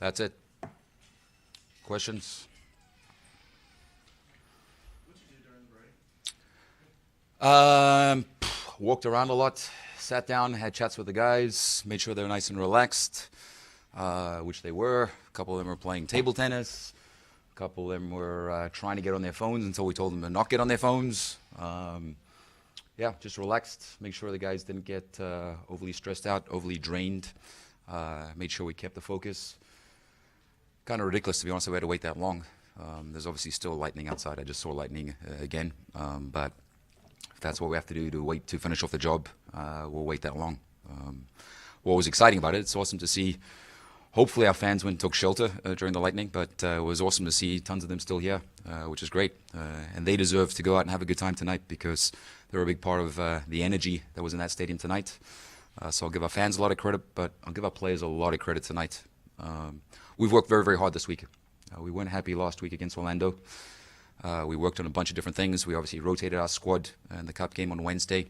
That's it. Questions? What did you do during the break? Walked around a lot, sat down, had chats with the guys, made sure they were nice and relaxed, which they were. A couple of them were playing table tennis. A couple of them were trying to get on their phones until we told them to not get on their phones. Yeah, just relaxed. Make sure the guys didn't get overly stressed out, overly drained. Made sure we kept the focus. Kind of ridiculous, to be honest, that we had to wait that long. There's obviously still lightning outside. I just saw lightning again. But if that's what we have to do to wait to finish off the job, we'll wait that long. What was exciting about it, it's awesome to see. Hopefully our fans went and took shelter during the lightning, but it was awesome to see tons of them still here, which is great. And they deserve to go out and have a good time tonight because they're a big part of the energy that was in that stadium tonight. So I'll give our fans a lot of credit, but I'll give our players a lot of credit tonight. We've worked very, very hard this week. We weren't happy last week against Orlando. We worked on a bunch of different things. We obviously rotated our squad in the Cup game on Wednesday.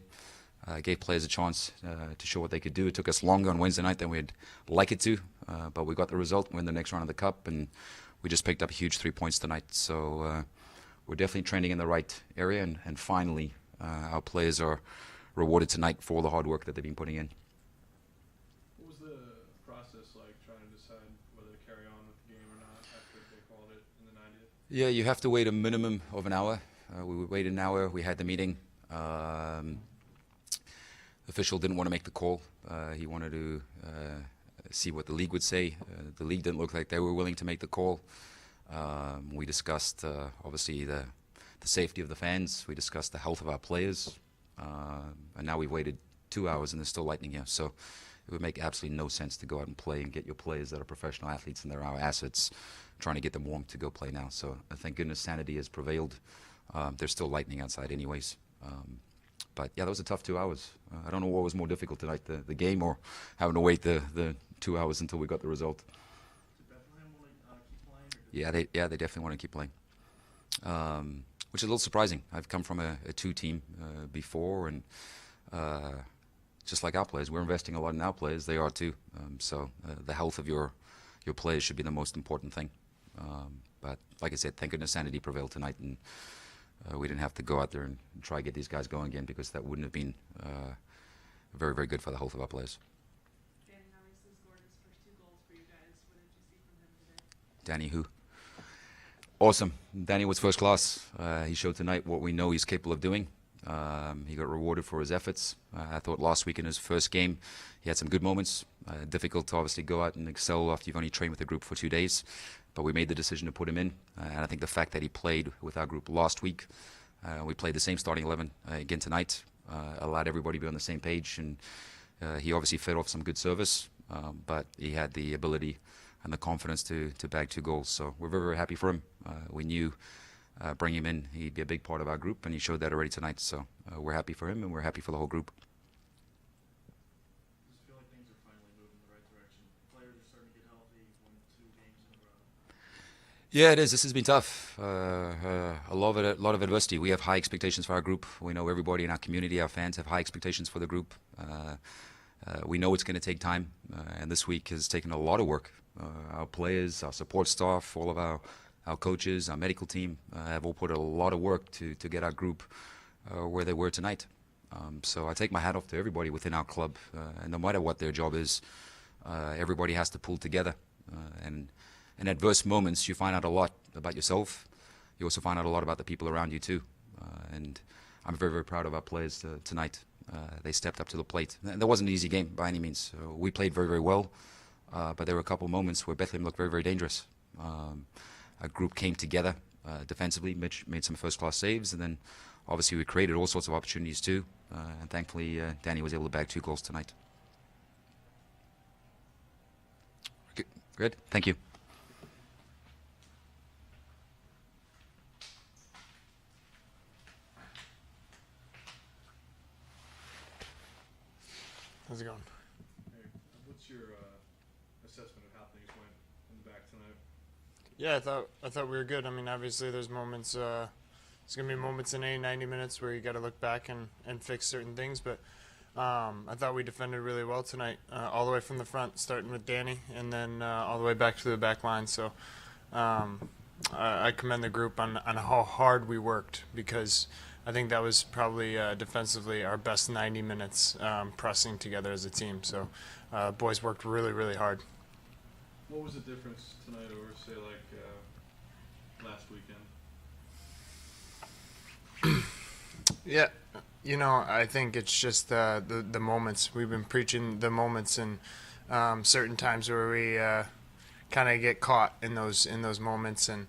Gave players a chance to show what they could do. It took us longer on Wednesday night than we'd like it to, but we got the result. We're in the next round of the Cup, and we just picked up huge 3 points tonight. So we're definitely trending in the right area, and finally our players are rewarded tonight for all the hard work that they've been putting in. What was the process like trying to decide whether to carry on with the game or not after they called it in the 90th? Yeah, you have to wait a minimum of an hour. We waited an hour. We had the meeting. The official didn't want to make the call. He wanted to see what the league would say. The league didn't look like they were willing to make the call. We discussed, obviously, the safety of the fans. We discussed the health of our players. And now we've waited 2 hours and there's still lightning here. So it would make absolutely no sense to go out and play and get your players that are professional athletes and they're our assets, trying to get them warm to go play now. So thank goodness sanity has prevailed. There's still lightning outside anyways. But yeah, that was a tough 2 hours. I don't know what was more difficult tonight, the game or having to wait the 2 hours until we got the result. Did Bethlehem want to keep playing? They definitely want to keep playing, which is a little surprising. I've come from a two-team before, and just like our players, we're investing a lot in our players. They are too. So the health of your players should be the most important thing. But like I said, thank goodness sanity prevailed tonight, and we didn't have to go out there and try to get these guys going again because that wouldn't have been very, very good for the health of our players. Danny obviously scored his first 2 goals for you guys. What did you see from him today? Danny who? Awesome. Danny was first class. He showed tonight what we know he's capable of doing. He got rewarded for his efforts. I thought last week in his first game he had some good moments. Difficult to obviously go out and excel after you've only trained with the group for 2 days. But we made the decision to put him in. And I think the fact that he played with our group last week, we played the same starting 11 again tonight, allowed everybody to be on the same page. And he obviously fed off some good service, but he had the ability and the confidence to bag 2 goals. So we're very, very happy for him. We knew bringing him in, he'd be a big part of our group, and he showed that already tonight. So we're happy for him, and we're happy for the whole group. Does it feel like things are finally moving in the right direction? Players are starting to get healthy, 1-2 games in a row. Yeah, it is. This has been tough. A lot of adversity. We have high expectations for our group. We know everybody in our community, our fans, have high expectations for the group. We know it's going to take time, and this week has taken a lot of work. Our players, our support staff, all of our coaches, our medical team have all put a lot of work to get our group where they were tonight. So I take my hat off to everybody within our club, and no matter what their job is, everybody has to pull together. And in adverse moments, you find out a lot about yourself. You also find out a lot about the people around you too. And I'm very, very proud of our players tonight. They stepped up to the plate. That wasn't an easy game by any means. We played very, very well, but there were a couple of moments where Bethlehem looked very, very dangerous. Our group came together defensively. Mitch made some first-class saves, and then obviously we created all sorts of opportunities too. And thankfully, Danny was able to bag 2 goals tonight. Good. Thank you. How's it going? Hey, what's your assessment of how things went in the back tonight? Yeah, I thought we were good. I mean, obviously there's moments, there's going to be moments in any 90 minutes where you got to look back and fix certain things, but I thought we defended really well tonight, all the way from the front, starting with Danny, and then all the way back to the back line. So I commend the group on how hard we worked, because I think that was probably defensively our best 90 minutes pressing together as a team. So boys worked really, really hard. What was the difference tonight over, say, like last weekend? Yeah, I think it's just the moments. We've been preaching the moments, and certain times where we kind of get caught in those moments. And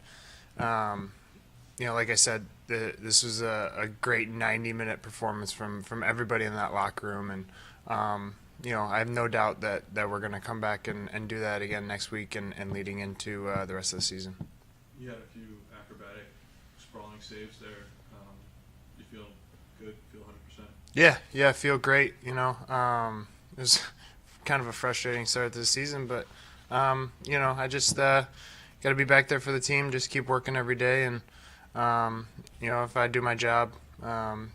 like I said, this was a great 90-minute performance from everybody in that locker room, and I have no doubt that we're going to come back and do that again next week and leading into the rest of the season. You had a few acrobatic, sprawling saves there. You feel good? Feel 100%? Yeah, I feel great. It was kind of a frustrating start to the season, but I just got to be back there for the team. Just keep working every day, and if I do my job, then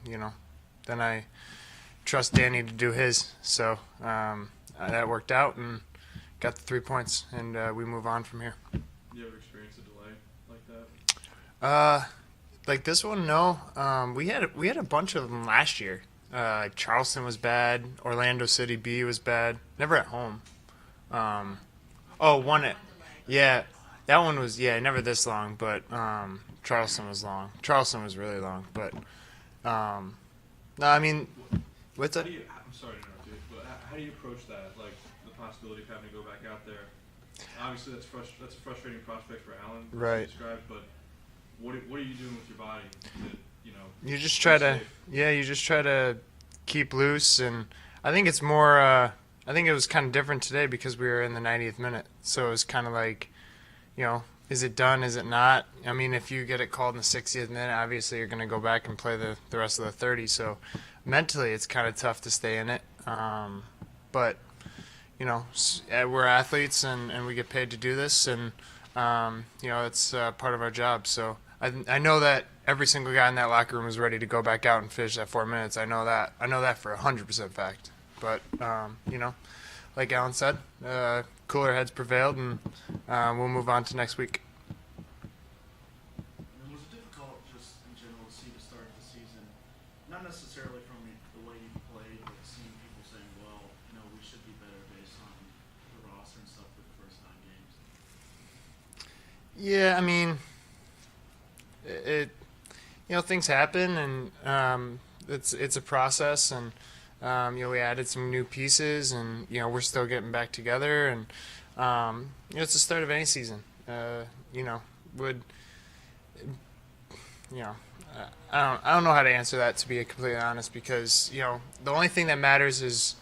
I trust Danny to do his. So that worked out, and got the 3 points, and we move on from here. You ever experienced a delay like that? Like this one, no. We had a bunch of them last year. Charleston was bad. Orlando City B was bad. Never at home. Yeah, that one was never this long. But Charleston was long. Charleston was really long. But no, I mean, what's that? I'm sorry to interrupt you, but how do you approach that? Like the possibility of having to go back out there. Obviously, that's a frustrating prospect for Alan. Right. Described, but what are you doing with your body? You just try to keep loose, and I think it's more. I think it was kind of different today because we were in the 90th minute, so it was kind of like, is it done? Is it not? I mean, if you get it called in the 60th minute, obviously you're going to go back and play the rest of the 30. So mentally, it's kind of tough to stay in it. But we're athletes, and we get paid to do this, and it's part of our job. So I know that every single guy in that locker room is ready to go back out and finish that 4 minutes. I know that for 100% fact. But like Alan said, cooler heads prevailed, and we'll move on to next week. And was it difficult, just in general, to see the start of the season, not necessarily from the way you played, but seeing people saying, well, we should be better based on the roster and stuff for the first 9 games? Yeah, I mean, things happen, and it's a process, and we added some new pieces, and we're still getting back together, and it's the start of any season. I don't know how to answer that, to be completely honest, because the only thing that matters is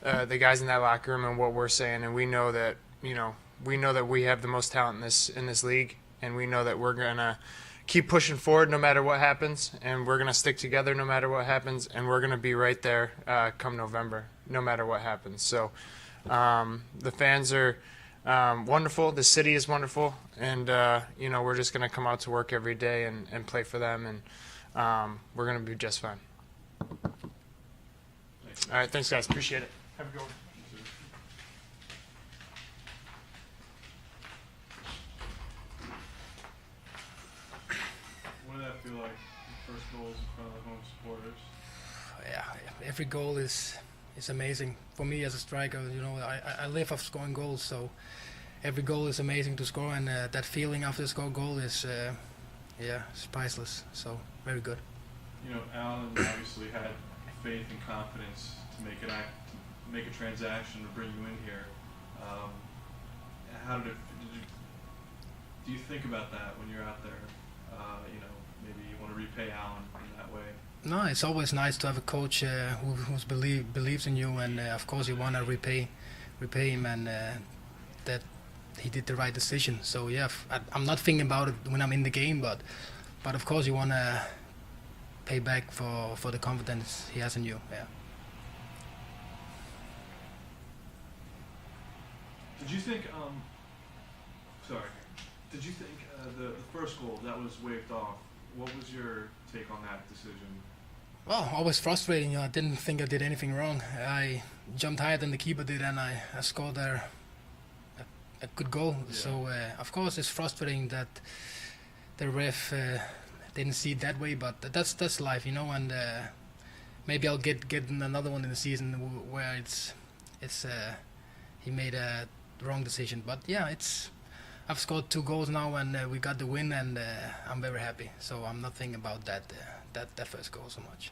the guys in that locker room and what we're saying, and we know that we have the most talent in this league, and we know that we're gonna keep pushing forward no matter what happens, and we're gonna stick together no matter what happens, and we're gonna be right there come November, no matter what happens. So the fans are wonderful, the city is wonderful, and we're just gonna come out to work every day and play for them, and we're gonna be just fine. All right, thanks guys, appreciate it. Have a good one. What did that feel like? The first goals in front of the home supporters. Yeah, every goal is amazing for me as a striker. I live off scoring goals, so every goal is amazing to score, and that feeling after the score goal is it's priceless. So very good. Alan obviously had faith and confidence to make a transaction to bring you in here. How did do you think about that when you're out there? Maybe you want to repay Alan in that way. No, it's always nice to have a coach who believes in you, and of course you want to repay him, and that he did the right decision. So yeah, I'm not thinking about it when I'm in the game, but of course you want to pay back for the confidence he has in you. Yeah. Did you think? Did you think the first goal that was waved off? What was your take on that decision? Well, always frustrating. I didn't think I did anything wrong. I jumped higher than the keeper did, and I scored a good goal. Yeah. So of course it's frustrating that the ref didn't see it that way, but that's life, and maybe I'll get another one in the season where it's he made a wrong decision. But yeah, I've scored 2 goals now, and we got the win, and I'm very happy. So I'm not thinking about that first goal so much.